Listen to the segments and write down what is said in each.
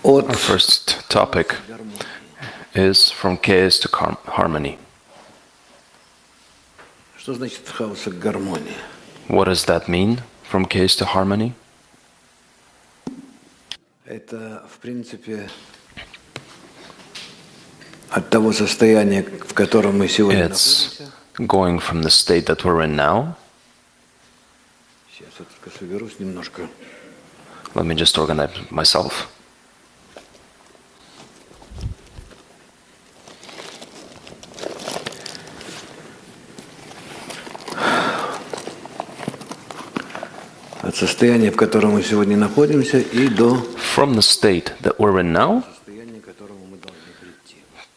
Our first topic is from chaos to harmony. What does that mean, from chaos to harmony? It's going from the state that we're in now. Let me just organize myself. From the state that we're in now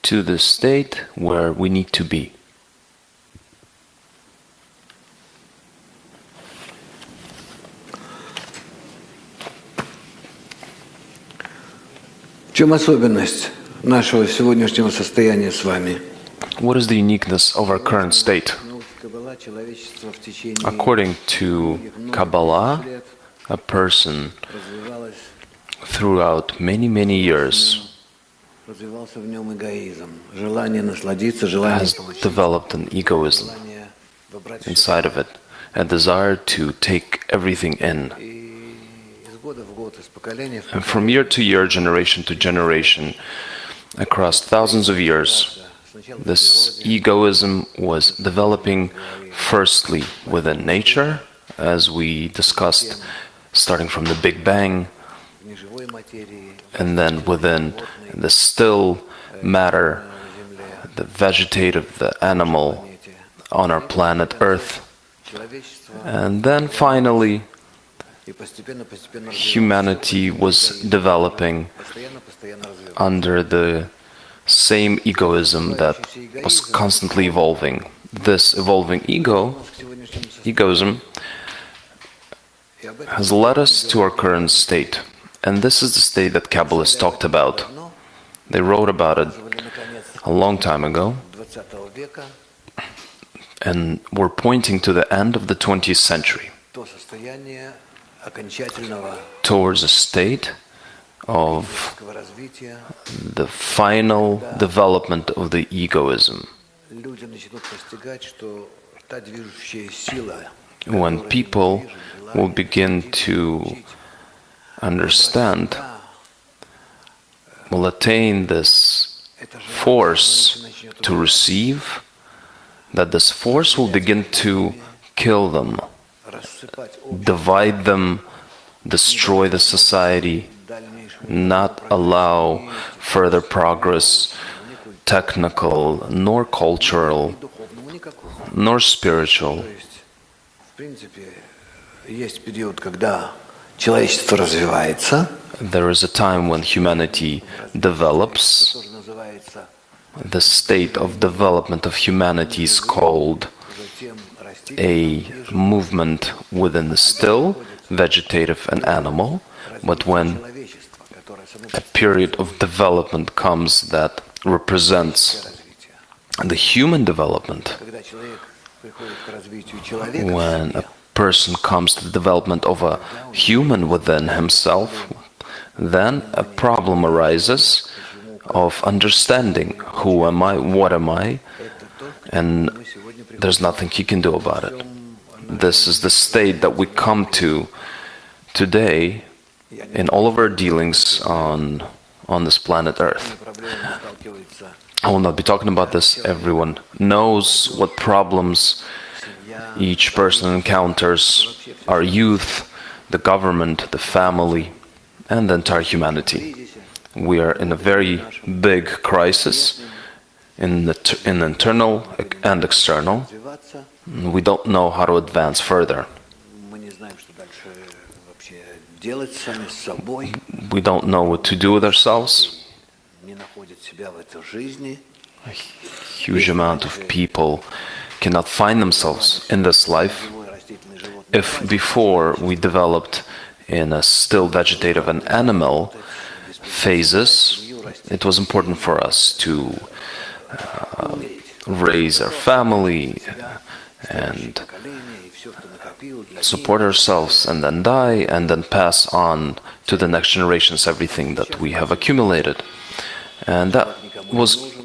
to the state where we need to be. What is the uniqueness of our current state? According to Kabbalah, a person throughout many years has developed an egoism inside of it, a desire to take everything in. And from year to year, generation to generation, across thousands of years, this egoism was developing firstly within nature, as we discussed, starting from the Big Bang, and then within the still matter, the vegetative, the animal on our planet Earth. And then finally, humanity was developing under the same egoism that was constantly evolving. This evolving egoism has led us to our current state. And this is the state that Kabbalists talked about. They wrote about it a long time ago. And we're pointing to the end of the 20th century, towards a state of the final development of the egoism, when people will begin to understand, will attain this force to receive, that this force will begin to kill them, divide them, destroy the society, not allow further progress, technical, nor cultural, nor spiritual. There is a time when humanity develops. The state of development of humanity is called a movement within the still, vegetative and animal. But when a period of development comes that represents the human development, when a person comes to the development of a human within himself, then a problem arises of understanding who am I, what am I, and there's nothing he can do about it. This is the state that we come to today in all of our dealings on this planet Earth. I will not be talking about this. Everyone knows what problems each person encounters, our youth, the government, the family, and the entire humanity. We are in a very big crisis in internal and external. We don't know how to advance further. We don't know what to do with ourselves. A huge amount of people cannot find themselves in this life. If before we developed in a still vegetative and animal phases, it was important for us to raise our family and support ourselves and then die, and then pass on to the next generations everything that we have accumulated. And that was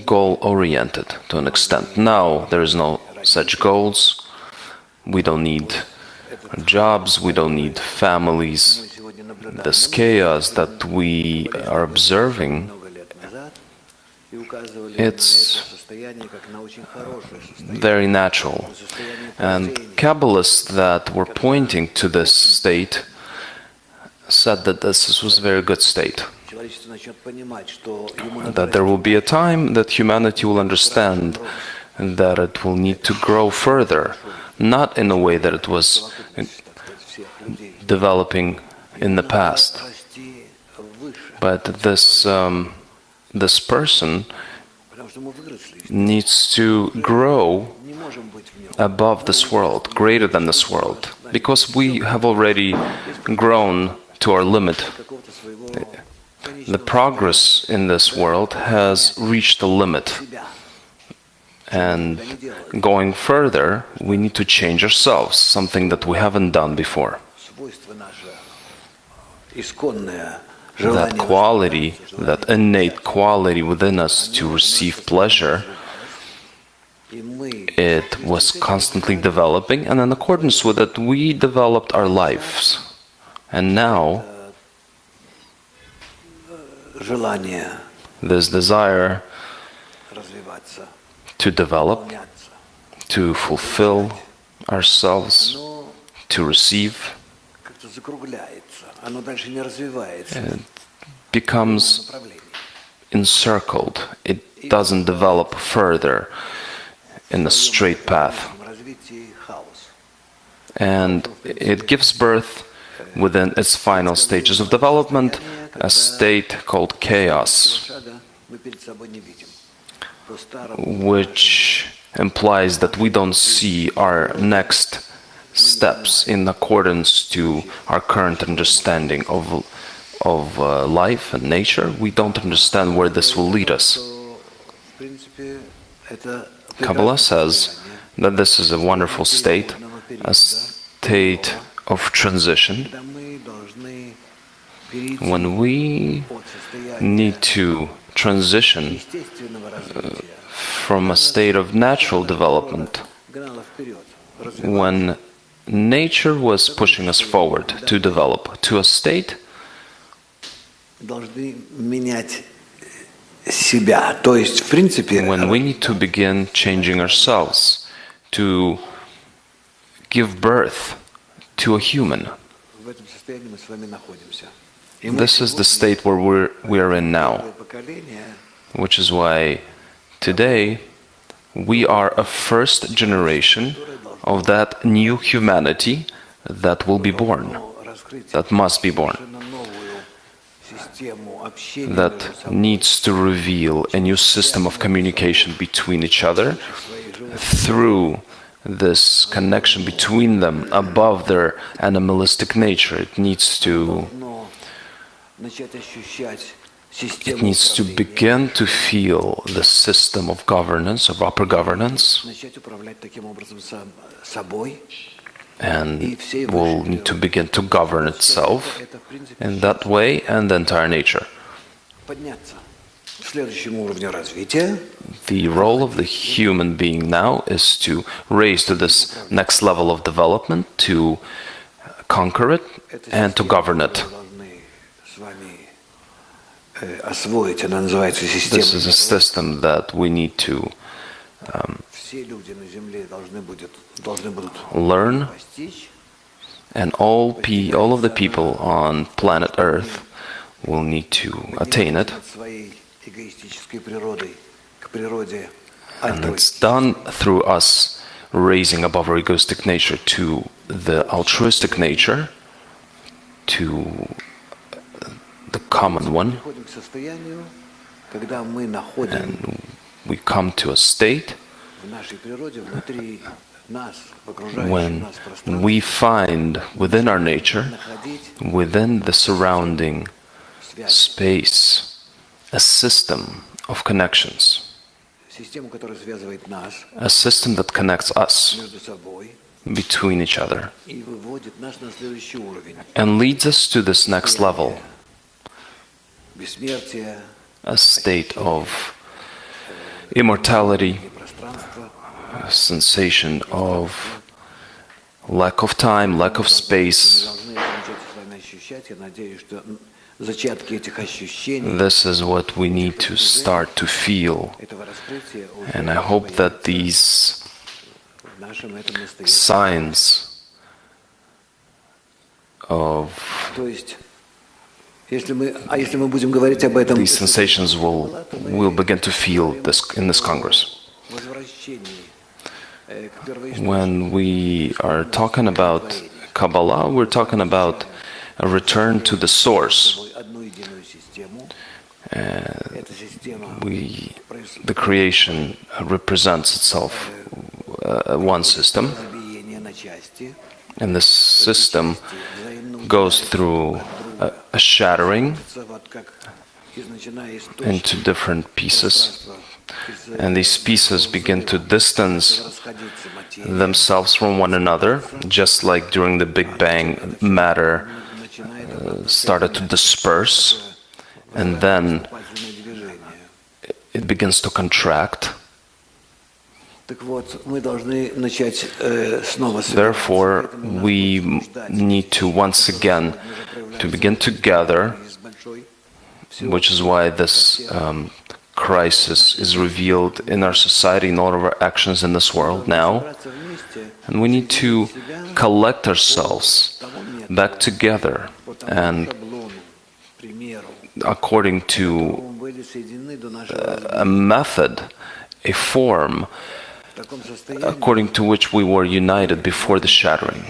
goal-oriented to an extent. Now there is no such goals. We don't need jobs, we don't need families. This chaos that we are observing, it's very natural. And Kabbalists that were pointing to this state said that this was a very good state. That there will be a time that humanity will understand that it will need to grow further, not in a way that it was developing in the past, but this person needs to grow above this world, greater than this world, because we have already grown to our limit. The progress in this world has reached a limit, and going further, we need to change ourselves, something that we haven't done before. That quality, that innate quality within us to receive pleasure, it was constantly developing, and in accordance with it, we developed our lives. And now, this desire to develop, to fulfill ourselves, to receive, it becomes encircled. It doesn't develop further in a straight path. And it gives birth, within its final stages of development, a state called chaos, which implies that we don't see our next steps in accordance to our current understanding of life and nature. We don't understand where this will lead us. Kabbalah says that this is a wonderful state, a state of transition, when we need to transition from a state of natural development, when nature was pushing us forward to develop, to a state when we need to begin changing ourselves, to give birth to a human. This is the state where we are in now, which is why today we are a first generation of that new humanity that will be born, that must be born, that needs to reveal a new system of communication between each other through this connection between them above their animalistic nature. It needs to begin to feel the system of governance, of upper governance, and will need to begin to govern itself in that way and the entire nature. The role of the human being now is to raise to this next level of development, to conquer it and to govern it. This is a system that we need to learn, and all of the people on planet Earth will need to attain it. And it's done through us raising above our egoistic nature to the altruistic nature, to the common one. And we come to a state when we find within our nature, within the surrounding space, a system of connections, a system that connects us between each other and leads us to this next level, a state of immortality, a sensation of lack of time, lack of space. This is what we need to start to feel. And I hope that these signs of these sensations will begin to feel this in this Congress. When we are talking about Kabbalah, we're talking about a return to the source. The creation represents itself one system, and this system goes through a shattering into different pieces, and these pieces begin to distance themselves from one another, just like during the Big Bang, matter started to disperse, and then it begins to contract. Therefore, we need to once again to begin to gather, which is why this crisis is revealed in our society, in all of our actions in this world now. And we need to collect ourselves back together, and according to a method, a form, according to which we were united before the shattering.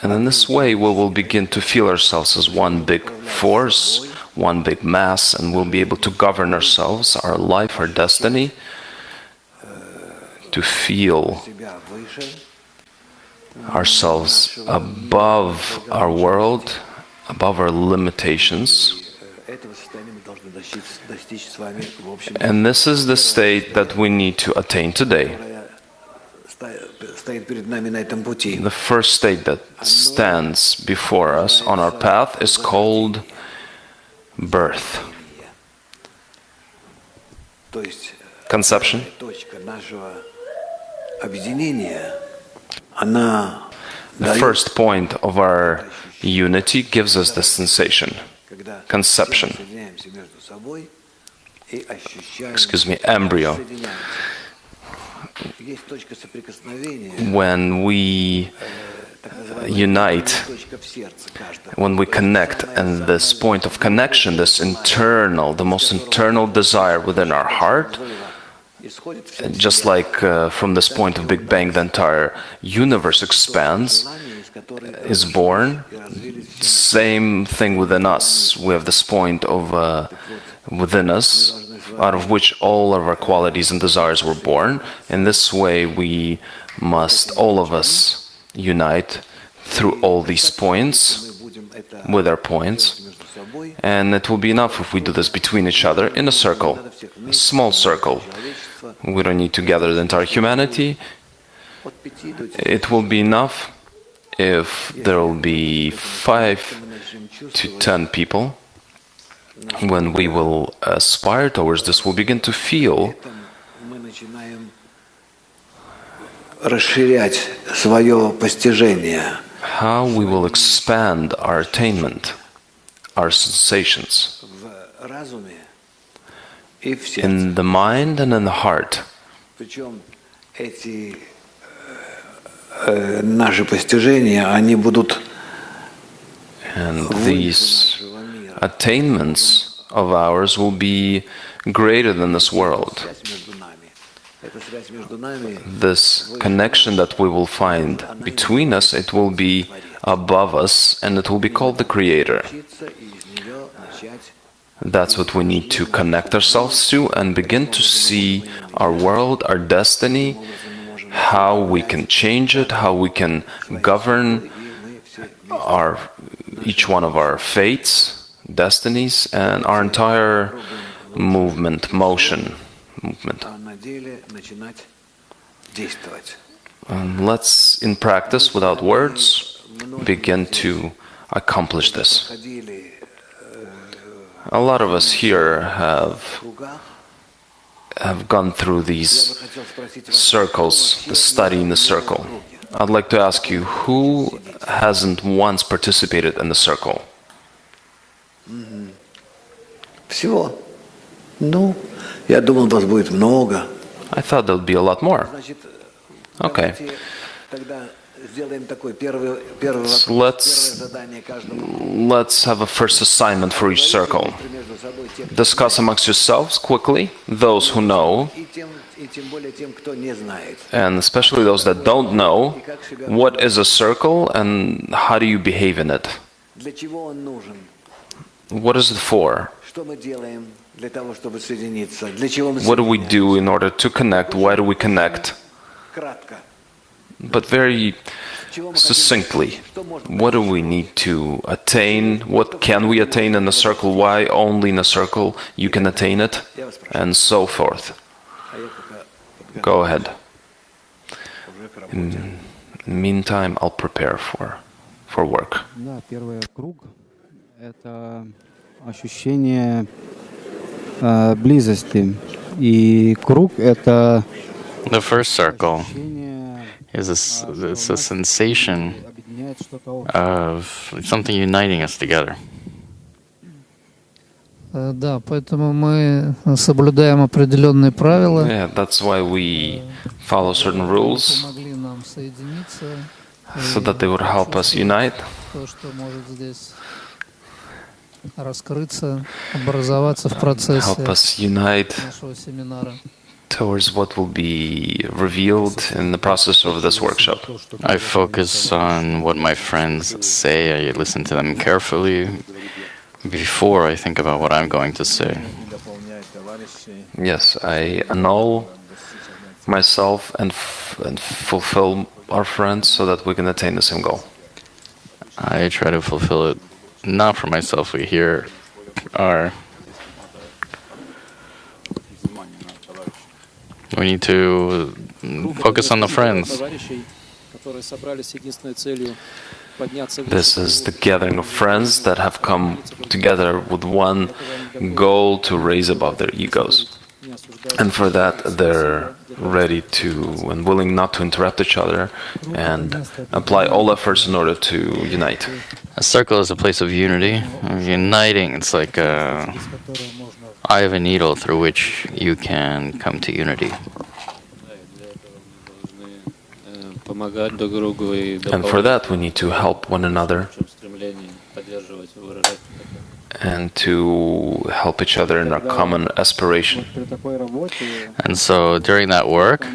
And in this way, we will begin to feel ourselves as one big force, one big mass, and we'll be able to govern ourselves, our life, our destiny, to feel ourselves above our world, above our limitations. And this is the state that we need to attain today. The first state that stands before us on our path is called birth. Conception. The first point of our unity gives us the sensation. Conception. Embryo. When we unite, when we connect, and this point of connection, this internal, the most internal desire within our heart, just like from this point of Big Bang, the entire universe expands, is born. Same thing within us. We have this point of within us, out of which all of our qualities and desires were born. In this way, we must, all of us, unite through all these points, with our points. And it will be enough if we do this between each other in a circle, a small circle. We don't need to gather the entire humanity. It will be enough if there will be 5 to 10 people. When we will aspire towards this, we'll begin to feel how we will expand our attainment, our sensations, in the mind and in the heart. And these attainments of ours will be greater than this world. This connection that we will find between us, it will be above us, and it will be called the Creator. That's what we need to connect ourselves to and begin to see our world, our destiny, how we can change it, how we can govern each one of our fates, destinies, and our entire movement. And let's, in practice, without words, begin to accomplish this. A lot of us here have gone through these circles, the study in the circle. I'd like to ask you, who hasn't once participated in the circle? Всего. Ну, я думал, вас будет много. I thought there would be a lot more. Okay. So let's have a first assignment for each circle. Discuss amongst yourselves quickly, those who know, and especially those that don't know, what is a circle and how do you behave in it? What is it for? What do we do in order to connect? Why do we connect? But very succinctly, what do we need to attain? What can we attain in a circle? Why only in a circle you can attain it? And so forth. Go ahead. In the meantime, I'll prepare for work. Ощущение близости. И круг — это The first circle is it's a sensation of something uniting us together. Да, поэтому мы соблюдаем определенные правила. Yeah, that's why we follow certain rules, Помогли нам соединиться. so that they would help us unite. То, что может здесь раскрыться, образоваться в процессе Help us unite нашего семинара. towards what will be revealed in the process of this workshop. I focus on what my friends say. I listen to them carefully before I think about what I'm going to say. Yes, I annul myself and fulfill our friends so that we can attain the same goal. I try to fulfill it not for myself. We here are. We need to focus on the friends. This is the gathering of friends that have come together with one goal to raise above their egos. And for that, they're ready to and willing not to interrupt each other and apply all efforts in order to unite. A circle is a place of unity, of uniting. It's like a eye of a needle through which you can come to unity. And for that, we need to help one another and to help each other in our common aspiration. And so during that work,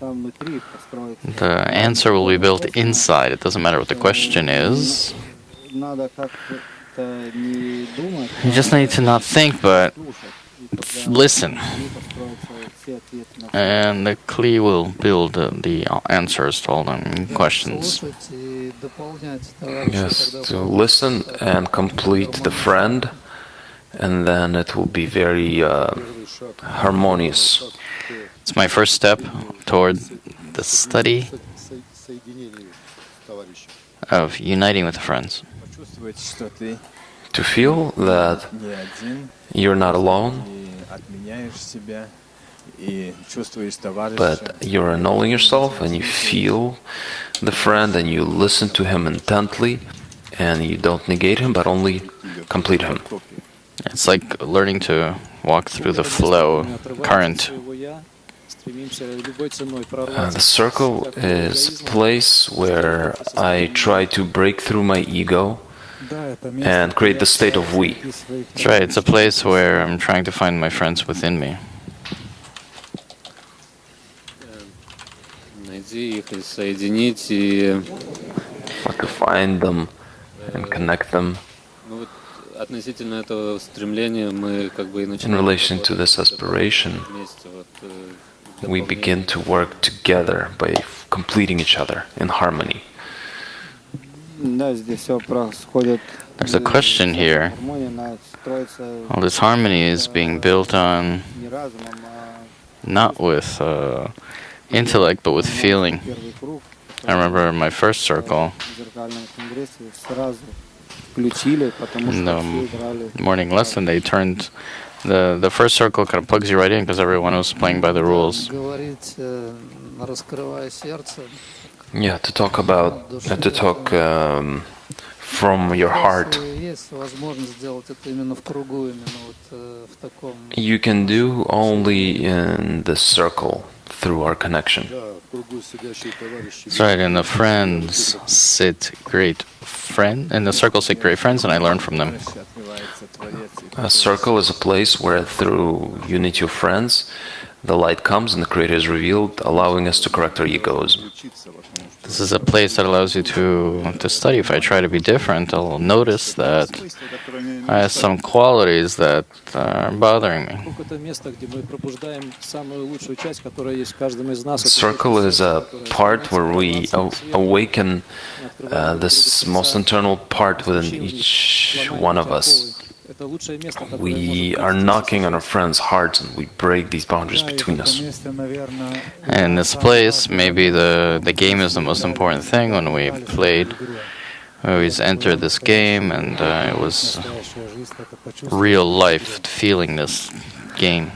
the answer will be built inside. It doesn't matter what the question is. You just need to not think, but listen. And the Kli will build the answers to all the questions. Yes, to listen and complete the friend, and then it will be very harmonious. It's my first step toward the study of uniting with the friends. To feel that you're not alone, but you're annulling yourself and you feel the friend and you listen to him intently and you don't negate him but only complete him. It's like learning to walk through the flow, current. The circle is a place where I try to break through my ego and create the state of we. That's right, it's a place where I'm trying to find my friends within me. But to find them and connect them. In relation to this aspiration, we begin to work together by completing each other in harmony. There's a question here. All this harmony is being built on not with intellect, but with feeling. I remember in my first circle, in the morning lesson, they turned the first circle kind of plugs you right in because everyone was playing by the rules. Говорить, раскрывая сердце. Yeah, to talk about, to talk from your heart. Есть возможность сделать это именно в кругу, именно вот в таком. You can do only in the circle through our connection. That's right, and the friends sit great in the circle sit great friends, and I learn from them. A circle is a place where through unity of friends, the light comes and the Creator is revealed, allowing us to correct our egos. This is a place that allows you to study. If I try to be different, I'll notice that I have some qualities that are bothering me. Circle is a part where we awaken this most internal part within each one of us. We are knocking on our friends' hearts and we break these boundaries between us. And in this place, maybe the game is the most important thing. When we played, we always entered this game, and it was real life feeling this game.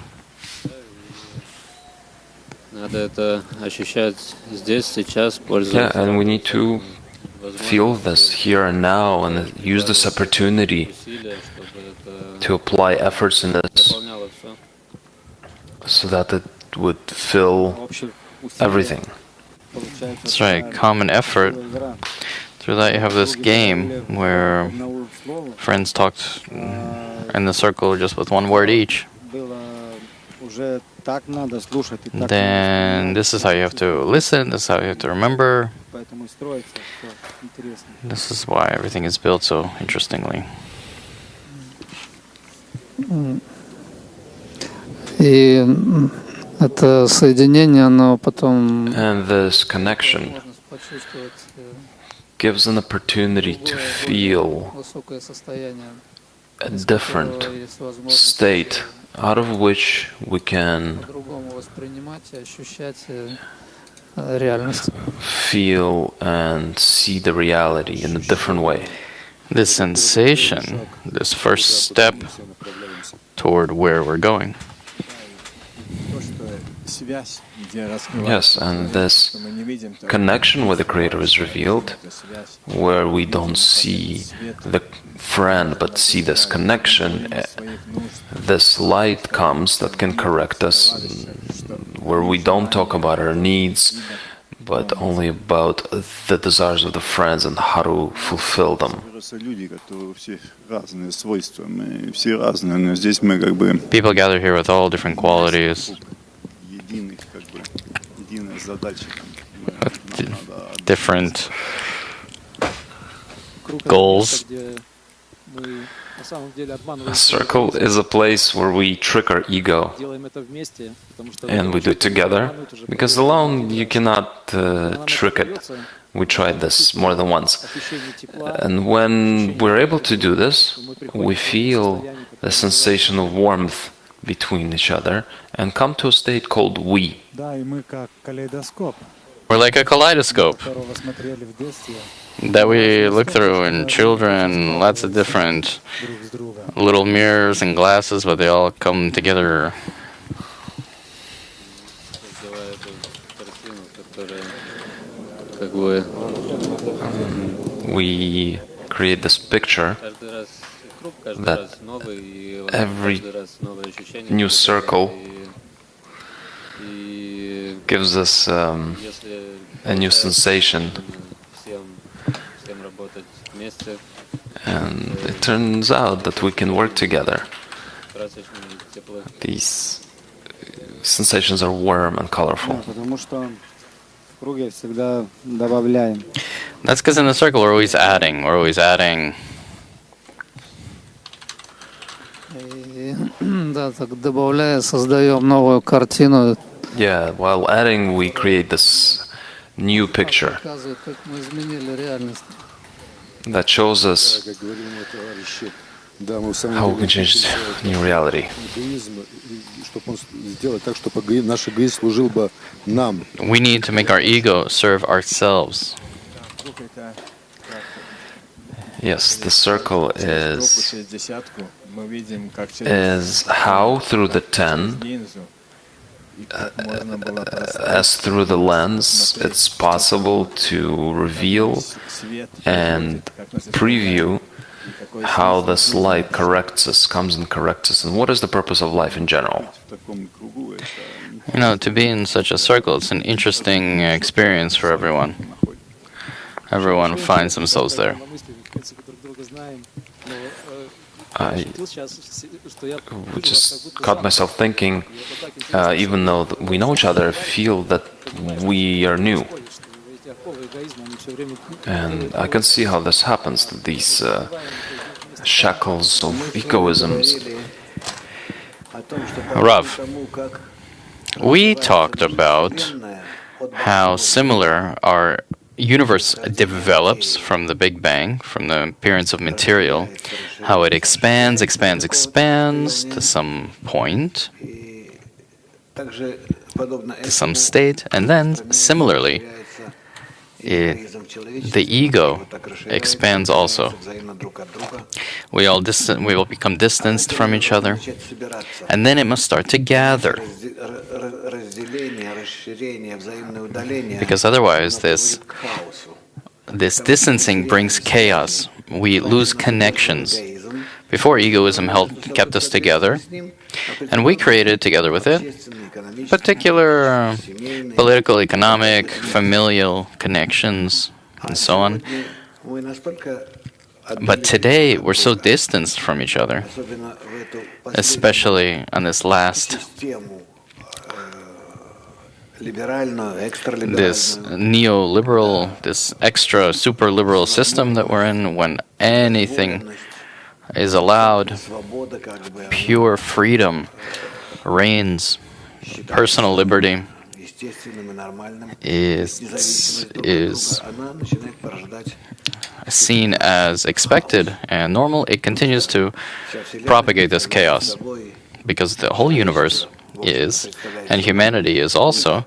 Yeah, and we need to feel this here and now and use this opportunity to apply efforts in this so that it would fill everything. That's right, common effort. Through that you have this game where friends talked in the circle just with one word each. Then this is how you have to listen, this is how you have to remember. This is why everything is built so interestingly. И это соединение, оно потом And this connection почувствовать gives an opportunity to feel высокое состояние, a different state out of which we can по-другому воспринимать и ощущать реальность. feel and see the reality in a different way. This sensation, this first step toward where we're going. Yes, and this connection with the Creator is revealed, where we don't see the friend but see this connection. This light comes that can correct us, where we don't talk about our needs, but only about the desires of the friends and how to fulfill them. People gather here with all different qualities, different goals. A circle is a place where we trick our ego, and we do it together, because alone you cannot trick it. We tried this more than once. And when we're able to do this, we feel a sensation of warmth between each other and come to a state called we. We're like a kaleidoscope that we look through in children, lots of different little mirrors and glasses, but they all come together. We create this picture that every new circle gives us a new sensation, and it turns out that we can work together. These sensations are warm and colorful. That's because in the circle we're always adding. We're always adding. И, да, так добавляя, создаем новую картину. Yeah, while adding, we create this new picture Показывает, как мы изменили реальность. that shows us how we can change this new reality. We need to make our ego serve ourselves. Yes, the circle is how through the 10, as through the lens, it's possible to reveal and preview how this light corrects us, comes and corrects us, and what is the purpose of life in general. You know, to be in such a circle, it's an interesting experience for everyone. Everyone finds themselves there. I just caught myself thinking, even though we know each other, I feel that we are new. And I can see how this happens, these shackles of egoisms. Rav, we talked about how similar our universe develops from the Big Bang, from the appearance of material, how it expands to some point, to some state, and then similarly, the ego expands also. We will become distanced from each other, and then it must start to gather. Because otherwise, this distancing brings chaos. We lose connections. Before, egoism kept us together, and we created together with it particular political, economic, familial connections, and so on. But today, we're so distanced from each other, especially on this last, this neoliberal, this extra super liberal system that we're in, when anything is allowed, pure freedom reigns, personal liberty is seen as expected and normal. It continues to propagate this chaos because the whole universe is, and humanity is also,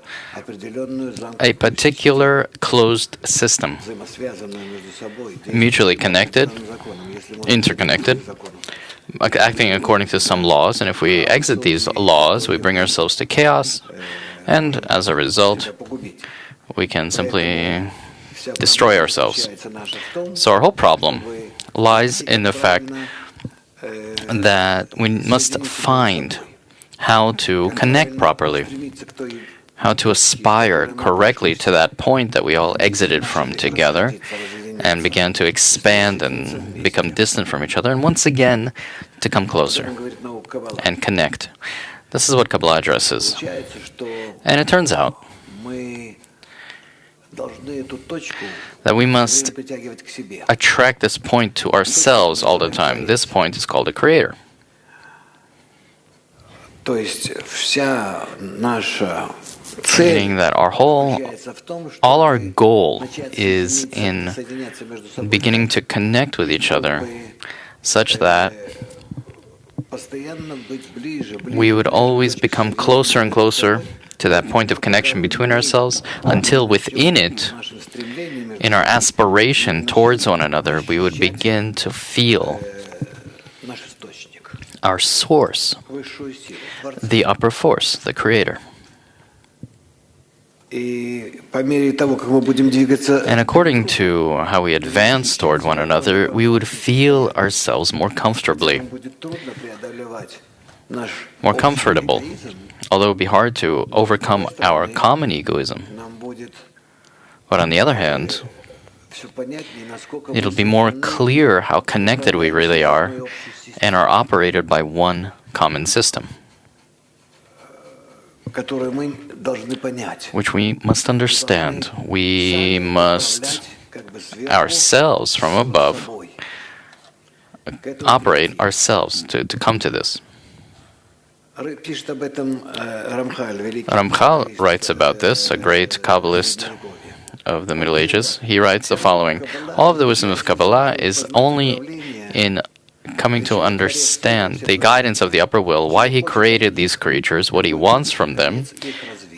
a particular closed system, mutually connected, interconnected, acting according to some laws, and if we exit these laws, we bring ourselves to chaos, and as a result, we can simply destroy ourselves. So our whole problem lies in the fact that we must find how to connect properly, how to aspire correctly to that point that we all exited from together and began to expand and become distant from each other, and once again to come closer and connect. This is what Kabbalah addresses. And it turns out that we must attract this point to ourselves all the time. This point is called the Creator. Meaning that all our goal is in beginning to connect with each other such that we would always become closer and closer to that point of connection between ourselves until within it, in our aspiration towards one another, we would begin to feel our source, the upper force, the Creator. And according to how we advance toward one another, we would feel ourselves more comfortably, more comfortable, although it would be hard to overcome our common egoism. But on the other hand, it'll be more clear how connected we really are and are operated by one common system, which we must understand. We must ourselves from above operate ourselves to come to this. Ramchal writes about this, a great Kabbalist of the Middle Ages. He writes the following: all of the wisdom of Kabbalah is only in coming to understand the guidance of the upper will, why he created these creatures, what he wants from them,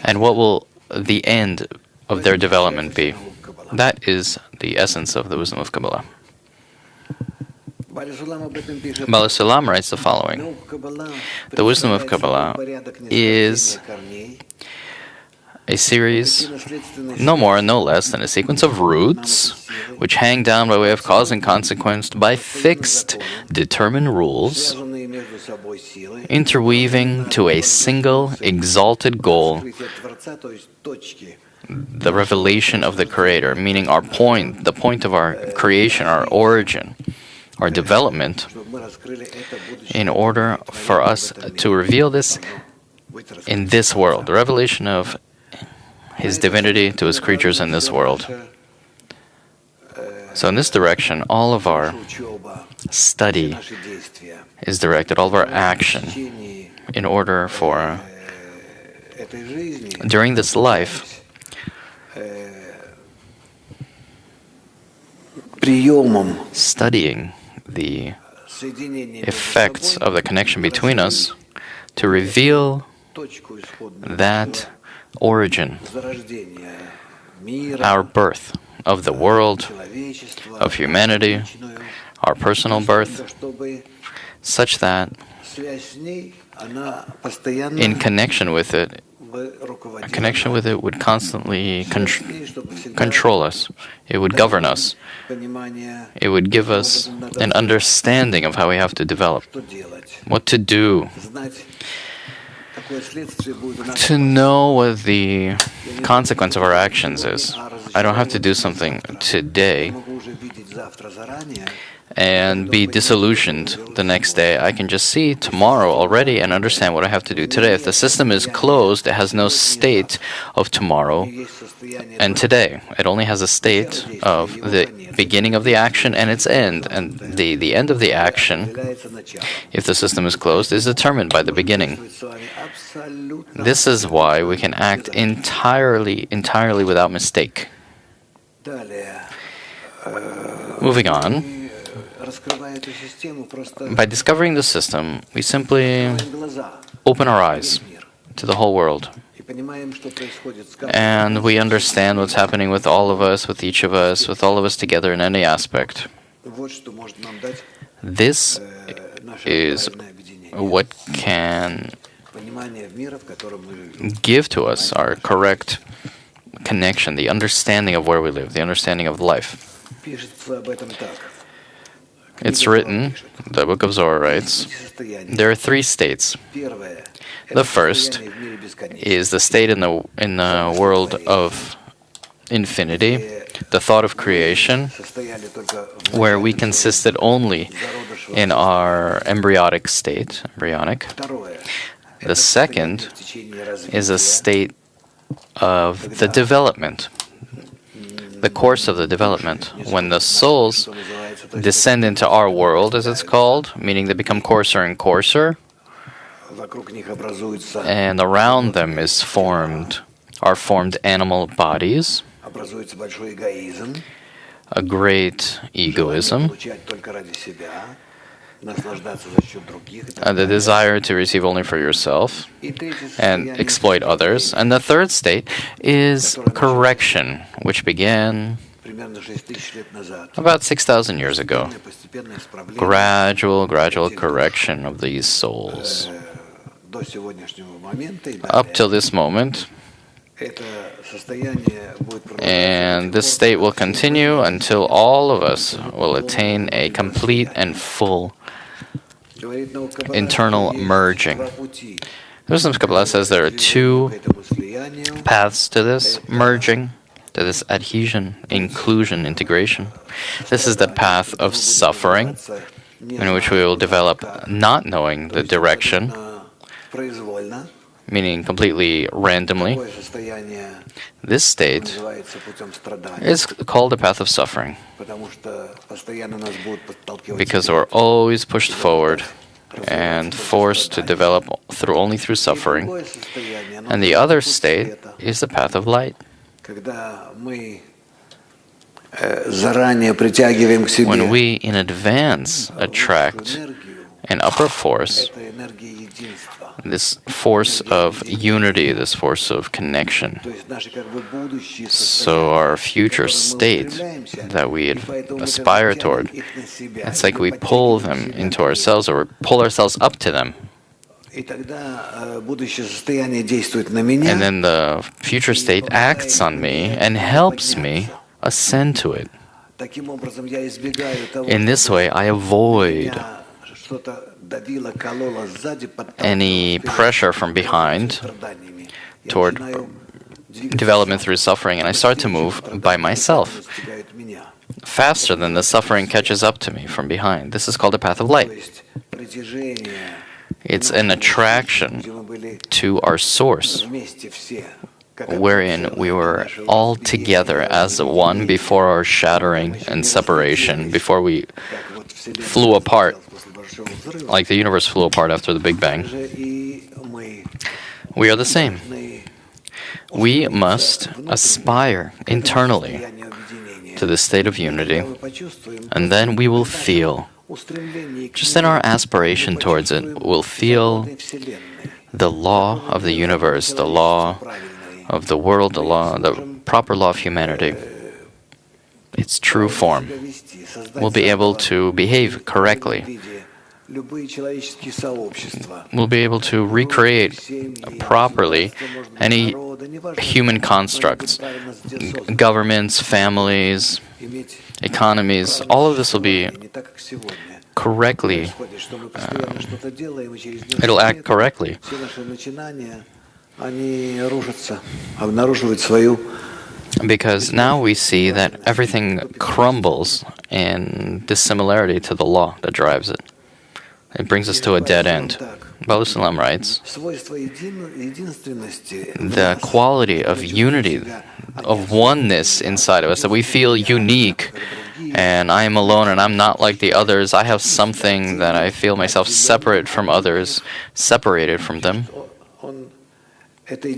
and what will the end of their development be. That is the essence of the wisdom of Kabbalah. Bala Sulam writes the following: the wisdom of Kabbalah is a series, no more and no less than a sequence of roots, which hang down by way of cause and consequence by fixed, determined rules, interweaving to a single, exalted goal, the revelation of the Creator, meaning our point, the point of our creation, our origin, our development, in order for us to reveal this in this world, the revelation of His divinity to His creatures in this world. So in this direction, all of our study is directed, all of our action, in order for, during this life, studying the effects of the connection between us to reveal that origin, our birth of the world, of humanity, our personal birth, such that in connection with it, a connection with it would constantly control us. It would govern us. It would give us an understanding of how we have to develop, what to do, to know what the consequence of our actions is. I don't have to do something today and be disillusioned the next day. I can just see tomorrow already and understand what I have to do today. If the system is closed, it has no state of tomorrow and today. It only has a state of the beginning of the action and its end. And the end of the action, if the system is closed, is determined by the beginning. This is why we can act entirely without mistake. Moving on. By discovering the system, we simply open our eyes to the whole world. And we understand what's happening with all of us, with each of us, with all of us together in any aspect. This is what can give to us our correct connection, the understanding of where we live, the understanding of life. It's written, the Book of Zohar writes, there are three states. The first is the state in the world of infinity, the thought of creation, where we consisted only in our embryonic state. The second is a state of the development, the course of the development, when the souls descend into our world, as it's called, meaning they become coarser and coarser, and around them are formed animal bodies, a great egoism, the desire to receive only for yourself and exploit others. And the third state is correction, which began about 6,000 years ago. Gradual correction of these souls. Up till this moment. And this state will continue until all of us will attain a complete and full internal merging. The wisdom of Kabbalah says there are two paths to this merging, to this adhesion, inclusion, integration. This is the path of suffering, in which we will develop not knowing the direction, meaning completely randomly. This state is called the path of suffering, because we're always pushed forward and forced to develop only through suffering. And the other state is the path of light, заранее притягиваем к себе When we in advance attract an upper force, это энергия единства. this force of unity, this force of connection. То есть наши как бы будущие So our future state that we aspire toward, it's like we pull them into ourselves or pull ourselves up to them. и тогда будущее состояние действует на меня. And then the future state acts on me and helps me ascend to it. Таким образом я избегаю того, In this way, I avoid что-то давило, кололо сзади, any pressure from behind страданиями. Я toward начинаю development through suffering, and I start to move by myself, достигают меня. faster than the suffering catches up to me from behind. This is called the path of То light. есть притяжение, It's an attraction где мы были to our source, вместе все, как wherein we were all together as one before our shattering and separation, before we вот Вселенная flew apart, после Большого взрыва, like the universe flew apart after the Big Bang. же и мы We are the same. должны We must aspire internally состоянию объединения. to this state of unity, Мы почувствуем and then we will feel, устремление к just in our aspiration towards it, we'll feel этой Вселенной. the law of the universe, the law of the world, the proper law of humanity, its true form. We'll be able to behave correctly. Любые человеческие сообщества, We'll be able to recreate properly any human constructs, governments, families, иметь economies. All of this will be не так, как сегодня. correctly, Происходит, что мы постоянно что-то делаем, и через it'll несколько act лет correctly. все наши начинания, они рушатся, обнаруживают свою Because now we see that everything crumbles in dissimilarity to the law that drives it. It brings us to a dead end. Baal Salam writes, свойства единственности. the quality of unity, of oneness inside of us, that we feel unique, and I am alone and I'm not like the others. I have something that I feel myself separate from others, separated from them. Это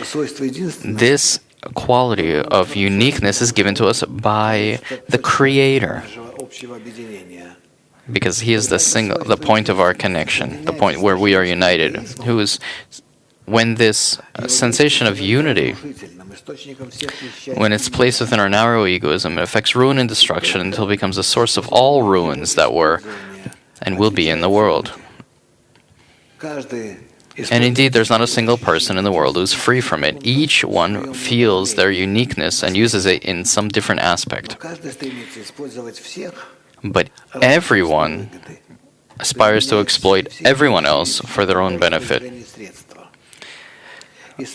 свойство единственности. This quality of uniqueness is given to us by the Creator, Нашего общего объединения. because He is the point of our connection, the point where we are united. Who is, when this sensation of unity, when it's placed within our narrow egoism, it affects ruin and destruction until it becomes a source of all ruins that were and will be in the world. And indeed, there's not a single person in the world who is free from it. Each one feels their uniqueness and uses it in some different aspect. Каждый стремится использовать всех But everyone aspires to exploit everyone else for their own benefit,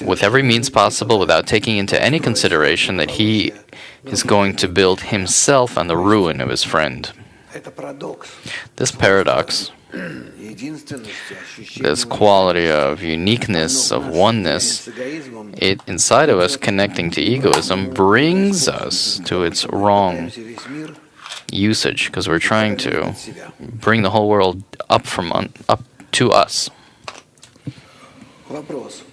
with every means possible, without taking into any consideration that he is going to build himself on the ruin of his friend. Это парадокс. This paradox, Единственности, ощущение this quality of uniqueness, of oneness, it inside of us connecting to egoism brings us to its wrong весь мир usage, because we're trying to bring the whole world up up to us. вопрос.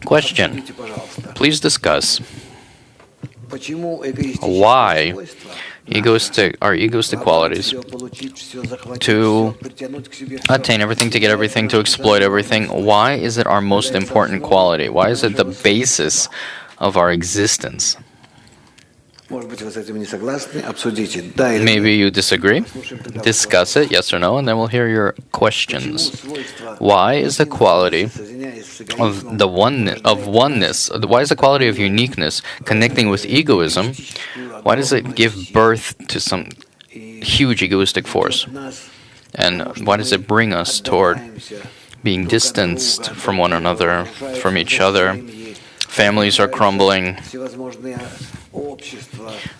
Question. Объясните, пожалуйста, Please discuss почему эгоистические why свойства our egoistic qualities, всё получить, всё захватить, to всё притянуть к себе, всё attain everything, to get everything, to exploit everything, why is it our most important quality? Why is it the basis of our existence? Может быть, вы с этим не согласны, обсудите. Да или Maybe нет. you disagree. Discuss it, yes or no, and then we'll hear your questions. Why is the quality of the oneness, why is the quality of uniqueness connecting with egoism, why does it give birth to some huge egoistic force? And why does it bring us toward being distanced from one another, from each other? Families are crumbling,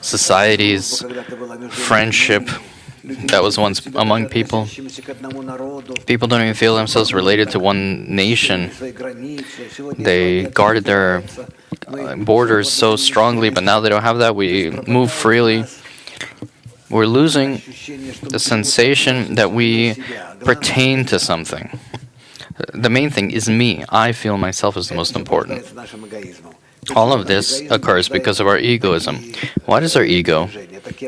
societies, friendship that was once among people. People don't even feel themselves related to one nation. They guarded their borders so strongly, but now they don't have that. We move freely. We're losing the sensation that we pertain to something. The main thing is me. I feel myself as the most important. All of this occurs because of our egoism. Why does our ego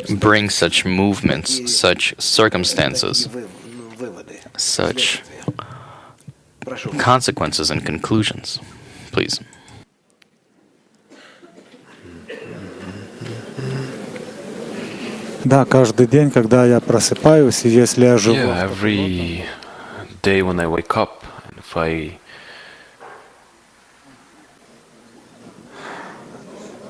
bring such movements, such circumstances, such consequences and conclusions? Please. Да, каждый день, когда я просыпаюсь, и если я живу Yeah, every day when I wake up, and if I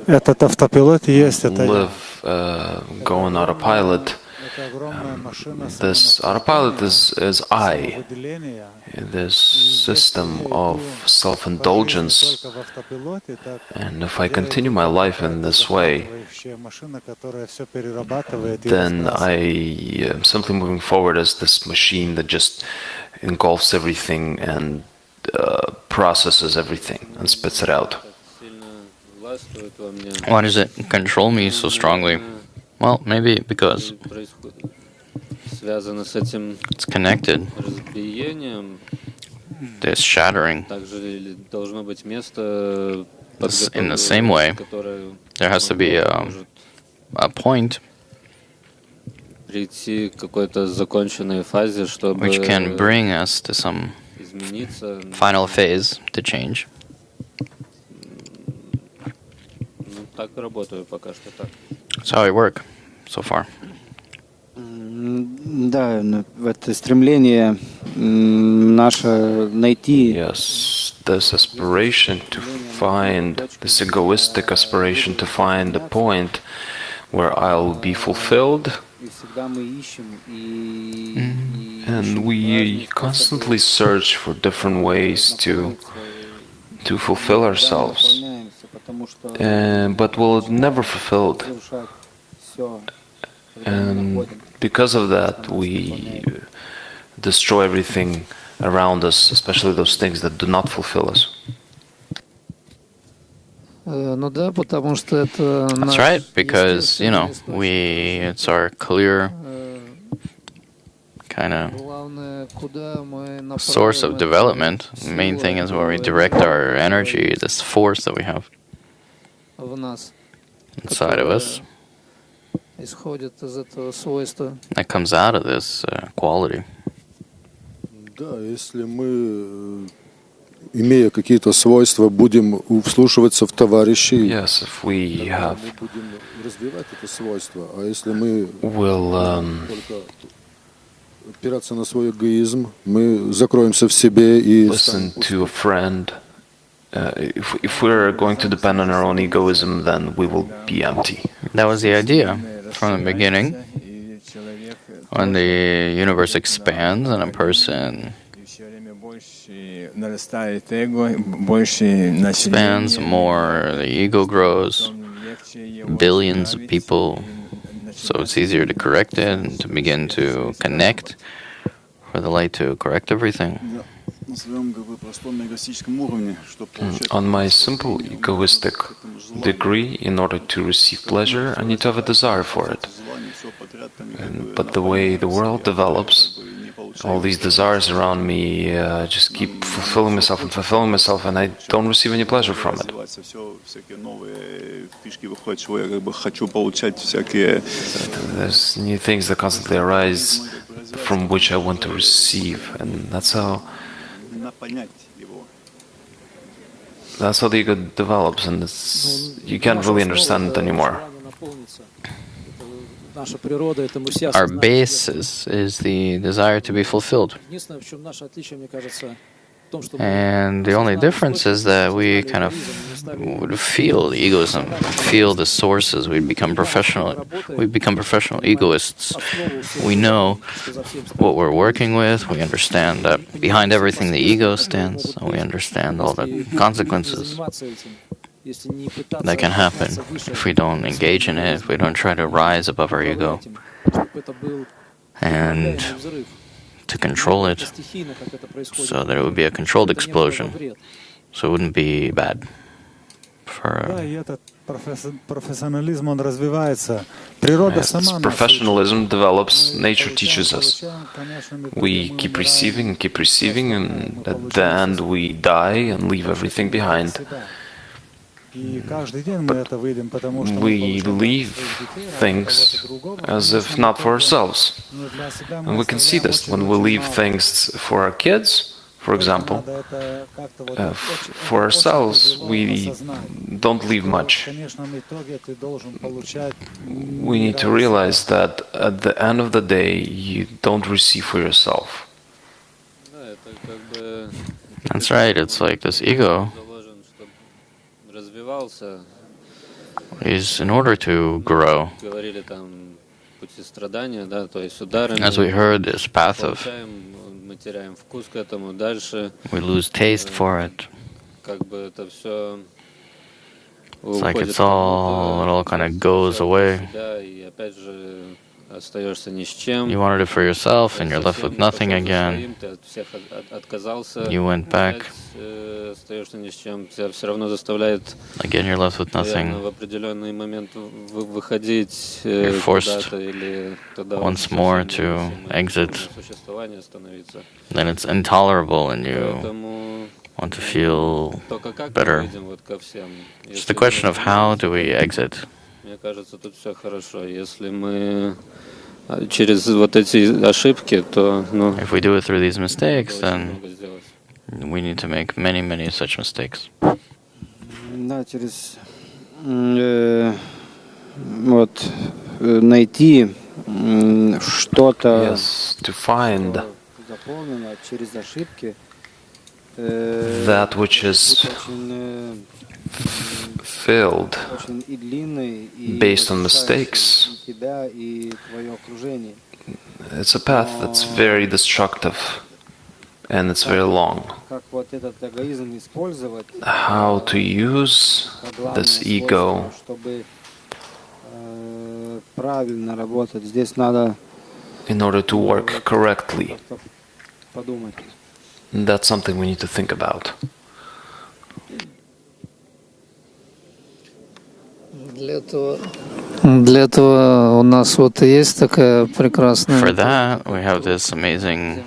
этот автопилот есть, это я. live going autopilot, Это огромная машина this autopilot is I, самовыделения. this system of self-indulgence. Только в автопилоте, так And if I continue my life in this way, захватывающая машина, которая все перерабатывает и then разбрасывает. I am simply moving forward as this machine that just engulfs everything and processes everything and spits it out. Why does it control me so strongly? Well, maybe because связано с этим it's connected. разбиением. This shattering. Также должно быть место, In the same way, которое there has to be a point прийти к какой-то законченной фазе, чтобы which can bring us to some измениться. final phase to change. Ну, так работаю пока что так. That's how I work so far. Да, в это стремление наше найти Yes, this aspiration to find, this egoistic aspiration to find a point where I'll be fulfilled, и всегда мы ищем и and we constantly search for different ways to fulfill ourselves. потому что But we're never fulfilled. разрушать все. And because of that, we destroy everything around us, especially those things that do not fulfill us. Ну да, потому что это That's наш right, because, естественный источник. it's our clear kind of Главное, куда мы source of направим development. The эту main thing силу, is where we эту direct our energy, this force that we have в нас, inside of us исходит из этого свойства. that comes out of this quality. Да, если мы, имея какие-то свойства, будем вслушиваться в товарищей, Yes, if we have, мы будем развивать это свойство. А если мы will только опираться на свой эгоизм, мы закроемся в себе и listen to a friend, if we're going to depend on our own egoism, then we will be empty. That was the idea from the beginning. When the universe expands and a person expands more, the ego grows, billions of people, so it's easier to correct it and to begin to connect, for the light to correct everything. On my simple egoistic degree, in order to receive pleasure, I need to have a desire for it. But the way the world develops, all these desires around me just keep fulfilling myself, and I don't receive any pleasure from it. There's new things that constantly arise from which I want to receive, and that's how the ego develops, and you can't really understand it anymore. Наша природа этому вся Our basis is the desire to be fulfilled. Единственное, в чем наше отличие, мне кажется, в том, что And the only difference is that we kind of would feel the egoism, feel the sources. We'd become professional egoists. We know what we're working with. We understand that behind everything the ego stands. And we understand all the consequences that can happen if we don't engage in it, if we don't try to rise above our ego and to control it so that it would be a controlled explosion, so it wouldn't be bad. Да, и этот профессионализм, он развивается. Природа Yes, сама this нас professionalism develops, учит. nature teaches us. We keep receiving, and at the end we die and leave everything behind. И каждый день мы это видим, потому что мы we получаем leave things as if not for ourselves. но для себя And мы we can see оставляем this when we очень leave мало. things for our kids, for example. Надо это как-то вот For очень ourselves, тяжело we осознать. don't leave В much. конечном итоге ты должен получать We need to realize that at the end of the day, you don't receive for yourself. Да, это как бы That's right. It's like this ego заложен, чтобы развивался. is in order to grow. Говорили там пути страдания, да, то есть ударами. As we heard, this path of Получаем, мы теряем вкус к этому. Дальше we lose taste for it. как бы это все It's like it's all kind of goes away. и опять же остаешься ни с чем. You wanted it for yourself, and you're left with nothing again. Ты от всех отказался. You went back. Опять, остаешься ни с чем. Тебя все равно заставляет Again, you're left with наверное, nothing. в определенный момент выходить You're forced куда-то или тогда once совсем more to невыносимо exit. существование становится. Then it's intolerable, and you Поэтому want to feel только как мы better. выйдем вот ко всем. It's the question of how do we exit. Мне кажется, тут все хорошо. Если мы через вот эти ошибки, то ну, If we do it through these mistakes, очень then много сделать. we need to make many, many such mistakes. Да, через вот найти что-то Yes, to find заполнено через ошибки. that which is Очень, filled очень и длинный, и based on разрушающий mistakes. и тебя, и твое окружение. It's a path that's very destructive and it's very long. Как вот этот эгоизм использовать How to use как главное this свойство, ego чтобы правильно работать. Здесь надо in order to work correctly. как-то подумать. That's something we need to think about. Для этого у нас вот и есть такая прекрасная For that, we have this amazing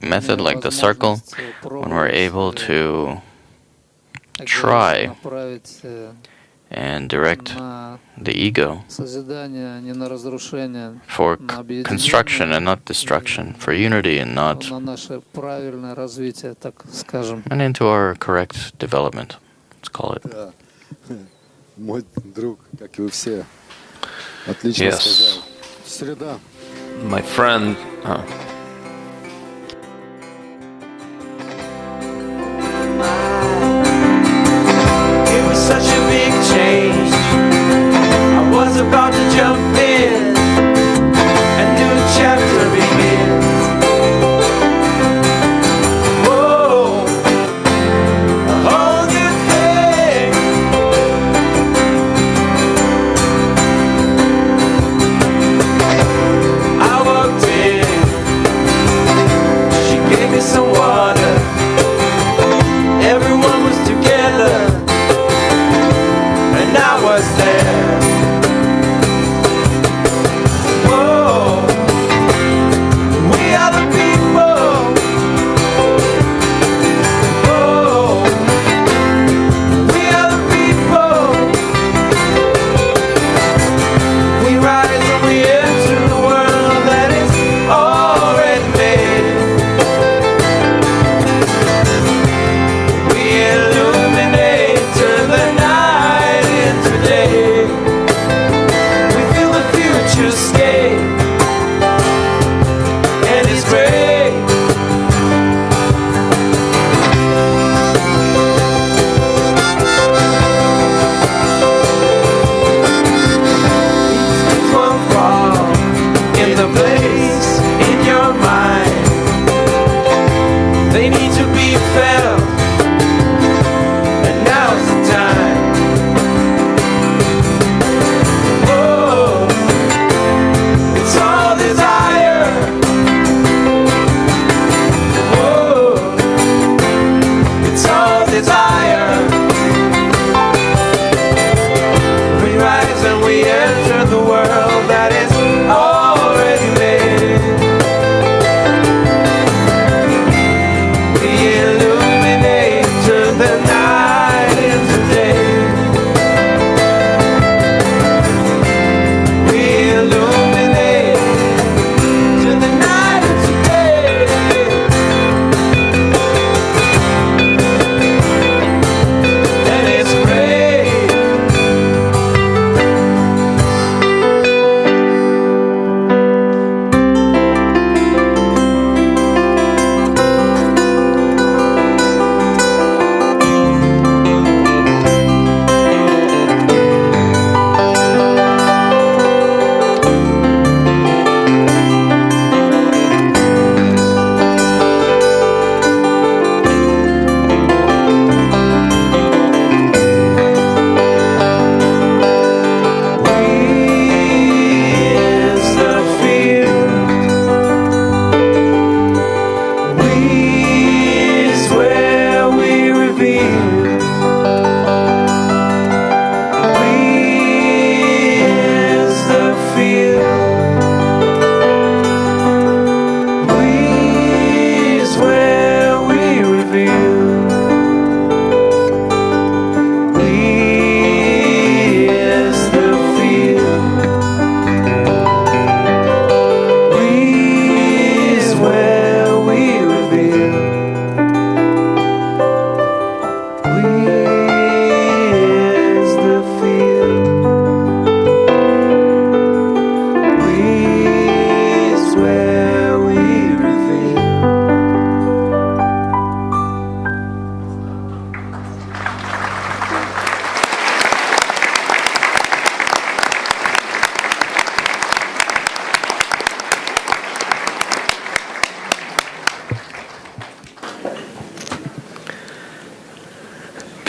method like the circle, when we're able to try направить and direct на the ego созидание, а не на разрушение, for на объединение, construction and not destruction, for unity and not, на наше правильное развитие, так скажем. and into our correct development. Let's call it. Да. Мой друг, как и вы все, отлично Yes. сказал. Среда. My friend, It was such a big change. I was about to jump in. A new chapter begins. Whoa, a whole new thing. I walked in.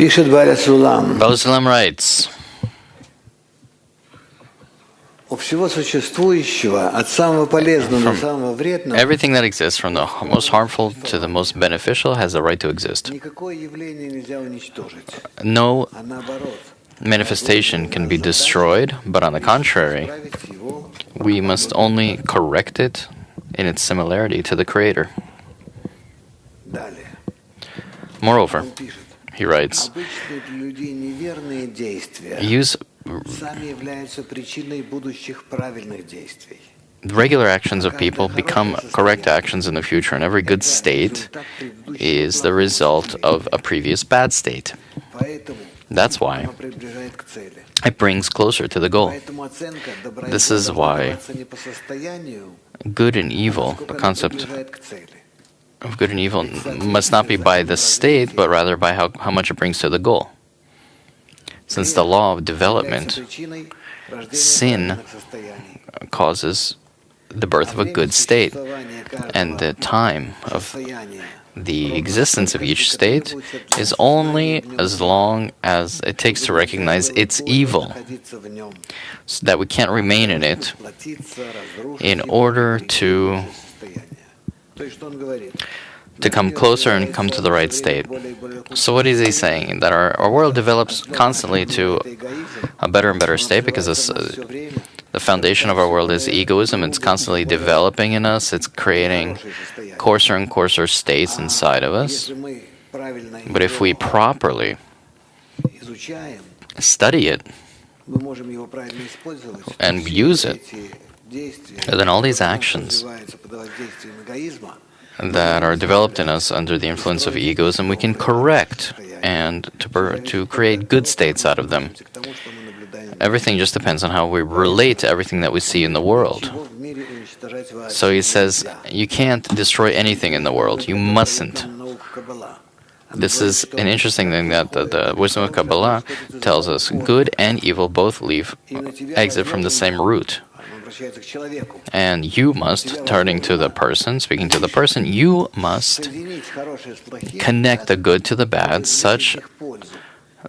Пишет Баря Сулам. Bausalam writes, У всего существующего, от самого полезного до самого вредного, everything that exists, from the most harmful to the most beneficial, has the right to exist. никакое явление нельзя уничтожить. No А наоборот, manifestation can be destroyed, but on the contrary, исправить его we must only correct it in its similarity to the Creator. далее. Moreover, Он пишет, he writes, обычные для людей неверные действия use сами являются причиной будущих правильных действий. regular actions of people become correct actions in the future, and every good state is the result of a previous bad state. Поэтому That's why оно приближает к цели. it brings closer to the goal. Поэтому оценка добра и This зла is должна why даваться не по состоянию, good and evil, сколько the оно concept приближает к цели. of good and evil, must not be by the state, but rather by how much it brings to the goal. Since the law of development Является причиной рождения sin правильных состояний. causes the birth of a good state, and the time of Состояние the existence of each state is only as long as it takes to recognize its evil, находиться в нем, so that we can't remain in it платиться, разрушить in его order и to состояние. То есть что он говорит? come closer and come to the right state. So what is he saying? That our world develops constantly to a better and better state because the foundation of our world is egoism. It's constantly developing in us. It's creating coarser and coarser states inside of us. Если мы правильно But if we properly изучаем, study it мы можем его правильно использовать. and use it, Эти действия, then all these которые actions развиваются под воздействием эгоизма, that are developed in us under the influence of egoism, we can correct and to create good states out of them. к тому, что мы наблюдаем. Everything just depends on how we relate to everything that we see in the world. Чего в мире уничтожать вообще So he says, нельзя. you can't destroy anything in the world. You mustn't. Там наука Каббала. Она This говорит, is что an interesting thing that the wisdom of Kabbalah tells us. Good and evil both exit from the same root. она обращается к человеку. And you must, turning to the person, speaking to the person, you must Соединить хорошее с плохим, connect the good to the bad such их пользу.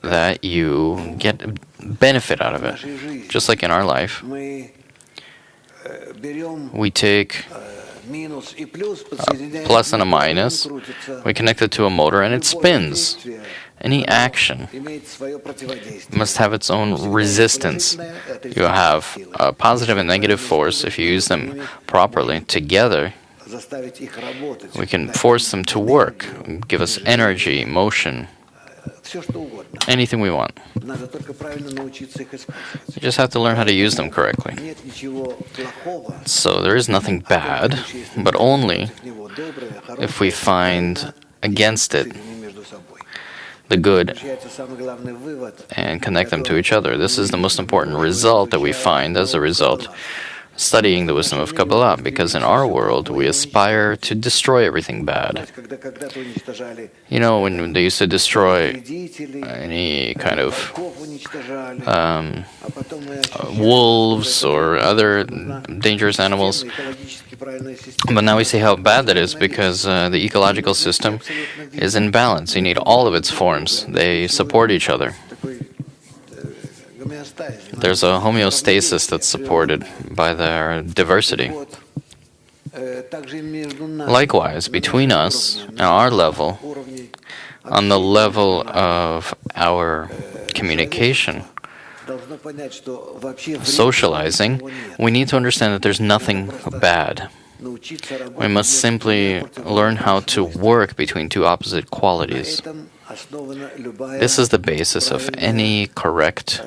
that you get benefit out of В it. нашей жизни Just like in our life, мы берем we take минус и плюс, подсоединяем, plus and a minus, крутится. we connect it to a motor and it spins. Действие Any action имеет свое противодействие. must have its own resistance. You have a positive and negative force. If you use them properly together, Заставить их работать. we can force them to work, give us energy, motion, Все что угодно. anything we want. Надо только правильно научиться их использовать. You just have to learn how to use them correctly. Нет ничего плохого, So there is nothing bad, but only в него доброе, if we хорошее, find against it соединим между собой. the good Получается самый главный вывод. and connect them to each other. This is the most important result that we find as a result studying the wisdom of Kabbalah, because in our world we aspire to destroy everything bad. Когда когда-то уничтожали You know, when they used to destroy вредителей, any kind of волков уничтожали, um, а потом мы ощущаем, wolves or other dangerous animals. экологически правильная система. But now we see how bad that is because the ecological system is in balance. You need all of its forms. They support each other. Такой гомеостаз. There's a homeostasis that's supported by their diversity. Вот, также и между нами Likewise, between us and our level, уровней on the level of our communication, должно понять, что вообще вреда socializing, ничего нет. we need to understand that there's nothing bad. Научиться работать We must между simply двумя learn how противоположными to свойствами. work between two opposite На qualities. этом основана любая This is the basis of any correct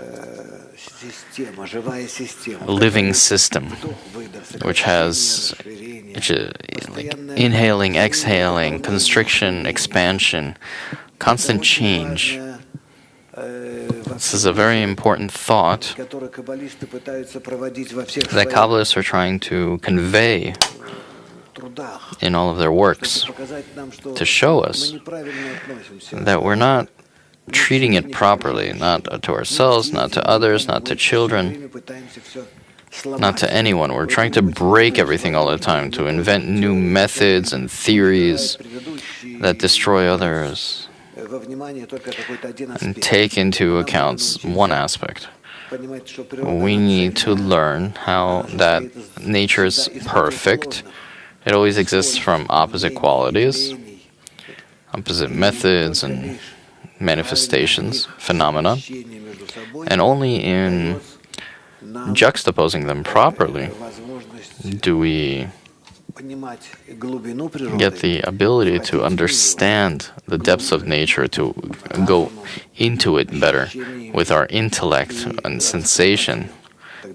система, живая система. living system, Вдох-выдох, which has расширение, which is like inhaling, exhaling, constriction, expansion, constant change. This is a very important thought который каббалисты пытаются проводить во всех that своих Kabbalists are trying to convey трудах, in all of their works, чтобы показать нам, что to show мы us неправильно относимся. that we're not treating it properly, not to ourselves, not to others, not to children, Мы пытаемся всё not сломать. to anyone. We're trying to break everything all the time, to invent new methods and theories that destroy others. and take into account one aspect. We need to learn how that nature is perfect. It always exists from opposite qualities, opposite methods and manifestations, phenomena, and only in juxtaposing them properly do we get the ability to understand the depths of nature, to go into it better with our intellect and sensation,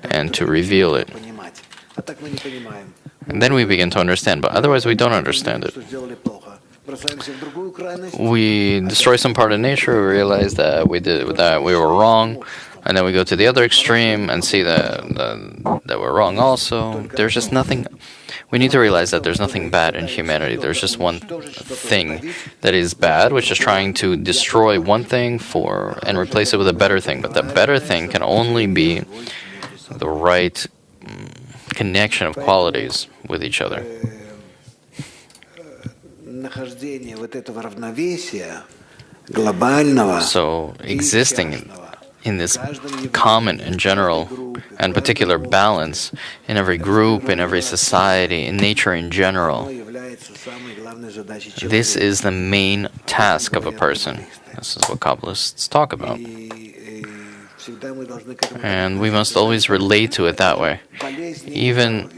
and to reveal it. And then we begin to understand, but otherwise we don't understand it. We destroy some part of nature, we realize that we were wrong, and then we go to the other extreme and see that we're wrong also. There's just nothing. We need to realize that there's nothing bad in humanity. There's just one thing that is bad, which is trying to destroy one thing and replace it with a better thing. But that better thing can only be the right connection of qualities with each other. So existing in this common and general and particular balance in every group, in every society, in nature in general, this is the main task of a person. This is what Kabbalists talk about. And we must always relate to it that way. Even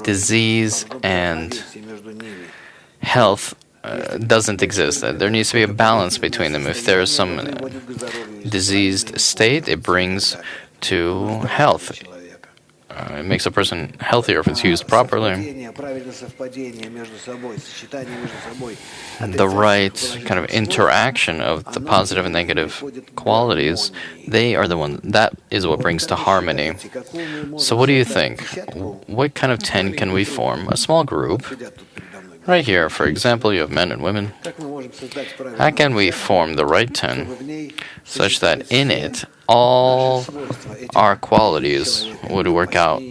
disease and health doesn't exist. There needs to be a balance between them. If there is some diseased state, it brings to health. It makes a person healthier if it's used properly. The right kind of interaction of the positive and negative qualities, that is what brings to harmony. So what do you think? What kind of 10 can we form? A small group. Right here, for example, you have men and women. How can we form the right 10 such that in it all our qualities would work out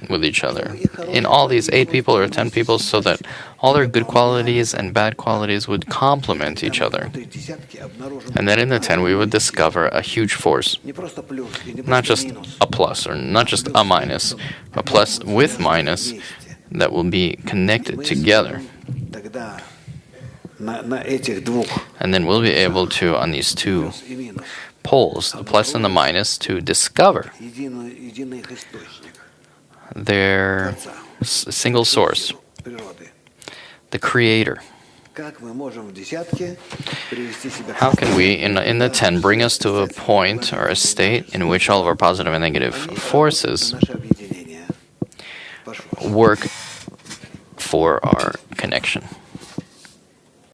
with each other? In all these 8 people or 10 people, so that all their good qualities and bad qualities would complement each other. And then in the 10 we would discover a huge force. Not just a plus or not just a minus, a plus with minus that will be connected together. And then we'll be able to, on these 2 poles, the plus and the minus, to discover their single source, the Creator. How can we, in the 10, bring us to a point or a state in which all of our positive and negative forces work for our connection?